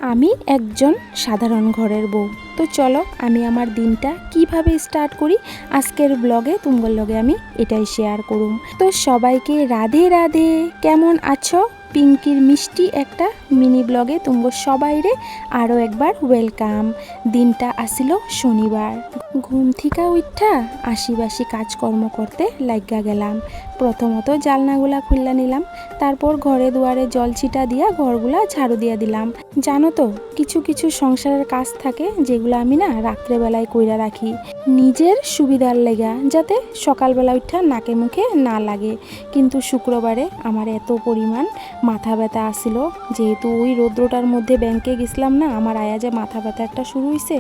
আমি একজন সাধারণ ঘরের বউ। তো চলো আমি আমার দিনটা কিভাবে স্টার্ট করি আজকের ব্লগে তোমার লগে আমি এটাই শেয়ার করুম। তো সবাইকে রাধে রাধে, কেমন আছো? পিঙ্কির মিষ্টি একটা মিনি ব্লগে তোমরা সবাইরে আরও একবার ওয়েলকাম। দিনটা আসিল শনিবার। ঘুম থেকে উঠা আশিবাসি কাজকর্ম করতে লাগা গেলাম। প্রথমত জালনাগুলা খুললা নিলাম, তারপর ঘরে দুয়ারে জল ছিটা দিয়া ঘরগুলা ঝাড়ু দিয়া দিলাম। জানো তো কিছু কিছু সংসারের কাজ থাকে যেগুলো আমি না রাত্রেবেলায় কইরা রাখি নিজের সুবিধার লেগা, যাতে সকালবেলা উঠা নাকে মুখে না লাগে। কিন্তু শুক্রবারে আমার এত পরিমাণ মাথা ব্যথা আসিল, যেহেতু ওই রৌদ্রটার মধ্যে ব্যাংকে গেছিলাম না, আমার আয়াজে মাথা ব্যথা একটা শুরু হয়েছে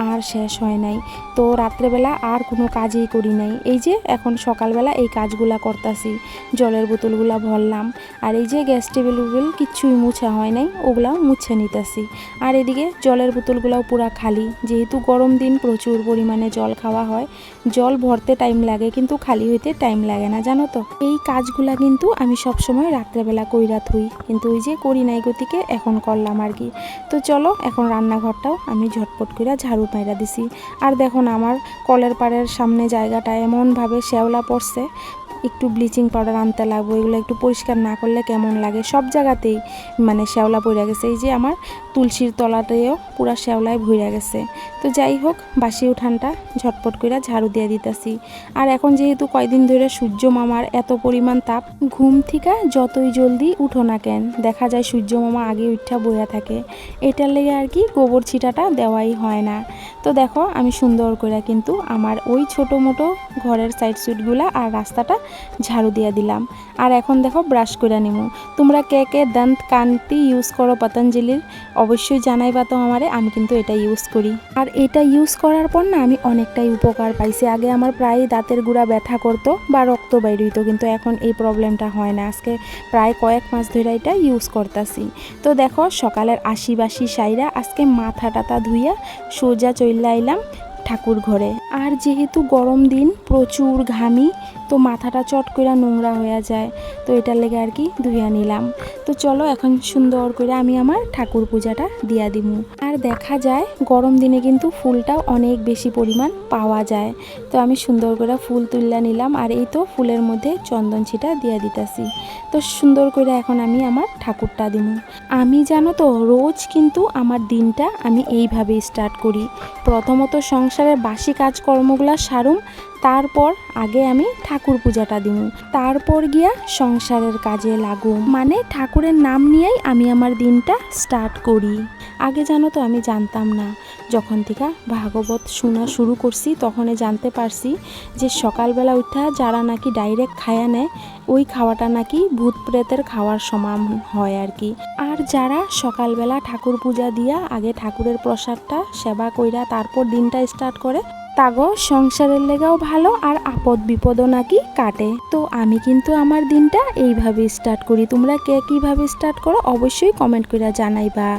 আর শেষ হয় নাই। তো রাত্রেবেলা আর কোনো কাজই করি নাই। এই যে এখন সকালবেলা এই কাজগুলা করতাছি, জলের বোতলগুলা ভরলাম, আর এই যে গ্যাস টেবিলগুলো কিচ্ছুই মুছা হয় নাই, ওগুলাও মুছে নিতেছি। আর এদিকে জলের বোতলগুলাও পুরা খালি, যেহেতু গরম দিন প্রচুর পরিমাণে জল খাওয়া হয়। জল ভরতে টাইম লাগে কিন্তু খালি হইতে টাইম লাগে না, জানো তো। এই কাজগুলা কিন্তু আমি সবসময় রাত্রেবেলা কইরা থুই, কিন্তু ওই যে করি নাই গতিকে এখন করলাম আর কি। তো চলো এখন রান্নাঘরটাও আমি ঝটপট করে ঝাড়ু মাইরা দিছি। আর দেখো না আমার কলের পাড়ের সামনে জায়গাটা এমনভাবে শ্যাওলা পড়ছে, একটু ব্লিচিং পাউডার আনতে লাগবো। এগুলো একটু পরিষ্কার না করলে কেমন লাগে, সব জায়গাতেই মানে শ্যাওলা পড়ে গেছে। এই যে আমার তুলসীর তলাতেও পুরা শ্যাওলায় ভইরা গেছে। তো যাই হোক, বাসি উঠানটা ঝটপট করে ঝাড়ু দিয়ে দিতেছি। আর এখন যেহেতু কয়দিন ধরে সূর্য মামার এত পরিমাণ তাপ, ঘুম থেকে যতই জলদি উঠো না কেন দেখা যায় সূর্য মামা আগে উঠা বইয়া থাকে। এটার লেগে আর কি গোবর ছিটাটা দেওয়াই হয় না। তো দেখো আমি সুন্দর করে কিন্তু আমার ওই ছোটো মোটো ঘরের সাইড সুইটগুলা আর রাস্তাটা ঝাড়ু দিয়ে দিলাম। আর এখন দেখো ব্রাশ করে নিমু। তোমরা কে কে দান্ত কান্তি ইউজ করো পতঞ্জলির অবশ্যই জানাইবা তো আমারে, আমি কিন্তু এটা ইউজ করি। আর এটা ইউজ করার পর না আমি অনেকটাই উপকার পাইছি। আগে আমার প্রায় দাঁতের গুঁড়া ব্যথা করতো বা রক্ত বাইর হইতো, কিন্তু এখন এই প্রবলেমটা হয় না। আজকে প্রায় কয়েক মাস ধরে এটা ইউজ করতাছি। তো দেখো সকালের আশিবাসি সাইরা আজকে মাথা টাথা ধুইয়া সোজা চইলা আইলাম ঠাকুর ঘরে। আর যেহেতু গরম দিন প্রচুর ঘামি, তো মাথাটা চট করে নোংরা হয়ে যায়, তো এটার লেগে আর কি ধুইয়া নিলাম। তো চলো এখন সুন্দর করে আমি আমার ঠাকুর পূজাটা দিয়া দিমু। আর দেখা যায় গরম দিনে কিন্তু ফুলটাও অনেক বেশি পরিমাণ পাওয়া যায়। তো আমি সুন্দর করে ফুল তুললা নিলাম, আর এই তো ফুলের মধ্যে চন্দন ছিটা দিয়া দিতেছি। তো সুন্দর করে এখন আমি আমার ঠাকুরটা দিমু। আমি জানো তো রোজ কিন্তু আমার দিনটা আমি এইভাবে স্টার্ট করি। প্রথমত সংসারের বাসি কাজকর্মগুলো সারুম, তারপর আগে আমি ঠাকুর পূজাটা দিমু, তারপর গিয়া সংসারের কাজে লাগুম। মানে ঠাকুরের নাম নিয়েই আমি আমার দিনটা স্টার্ট করি। আগে জানো তো আমি জানতাম না, যখন থেকে ভাগবত শোনা শুরু করছি তখনই জানতে পারছি যে সকালবেলা উঠা যারা নাকি ডাইরেক্ট খায়া নেয় ওই খাওয়াটা নাকি ভূত প্রেতের খাওয়ার সমান হয় আর কি। আর যারা সকালবেলা ঠাকুর পূজা দিয়া আগে ঠাকুরের প্রসাদটা সেবা কইরা তারপর দিনটা স্টার্ট করে, তাগো সংসারের লেগাও ভালো আর আপদ বিপদও নাকি কাটে। তো আমি কিন্তু আমার দিনটা এইভাবে স্টার্ট করি। তোমরা কে কীভাবে স্টার্ট করো অবশ্যই কমেন্ট করে জানাইবা।